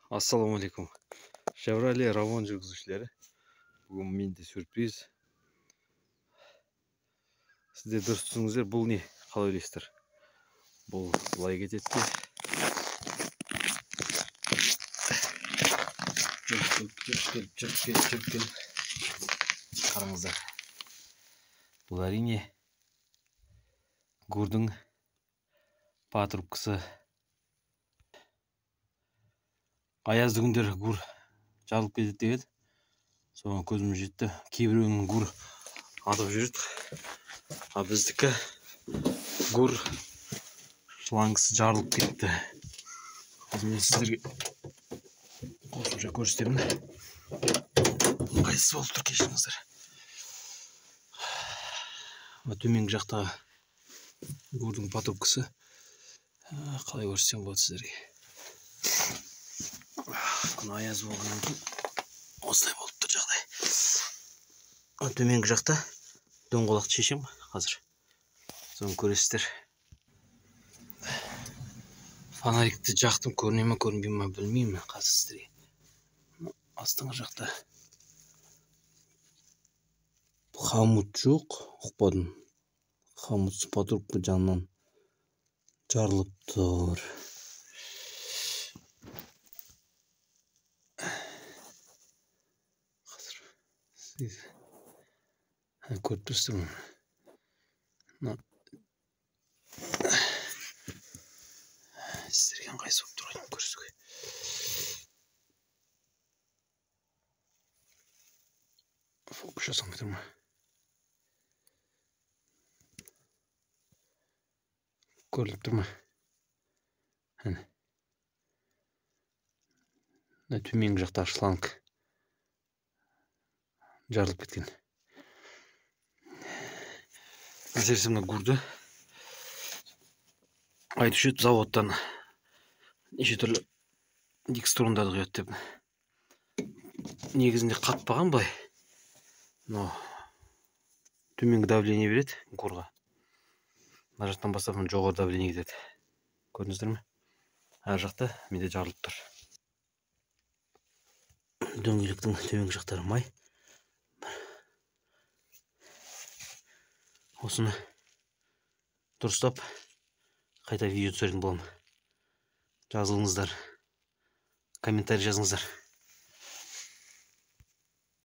Ассалаумалейкум. Chevrolet Ravon жүргізушілері. Бүгін менде сюрприз. Сіздер дұрыс түсініңіздер, бұл не? Қалай ойлайсыздар? Бұл былай кетеді. Жүріп. Қараңыздар. Бұл әрине гурдың патрубкасы. Аязды күндер гур жарылып кетеді деді. Соған көзім жетті. Кейбіреуінің гур атып жүреді. А біздікі гур шлангысы жарылып кетті. Мен сіздерге қосымша көрсетемін. Қайсысы болып тұр, кешіріңіздер. Төменгі жақтағы гурдың патрубкасы. Қалай көрсетсем болады сіздерге. Күн аяз болғаннан кейін осылай болып тұр жағдай. Төменгі жақта дөңгелақты шешем қазір. Соны көресіздер. Фонарикті жақтым, көріне ме көрінбей ме білмеймін қазір сіздерге. Астыңғы жақта хомут жоқ, ұқпадым. Хомутсыз патрубка жанынан жарылып тұр. Көріп тұрсың. Сіздерге қайсы болып тұрғанын көрсетуге. Фокус жасамай тұр ма? Көріліп тұр ма? Төменгі жақта шланг жарылып кеткен. Әсіресе мына гурды айтушы еді заводтан неше түрлі дикстрондарды құяды деп. Негізінде қатпаған былай. Но төменгі давление береді гурға. Мына жақтан бастап жоғары давление кетеді. Көрдіңіздер ме? Әр жақта менде жарылып тұр. Дөңгелектің төменгі жақтары май. Осыны дұрыстап қайта видео түсіретін боламын. Жазылыңыздар, комментарий жазыңыздар.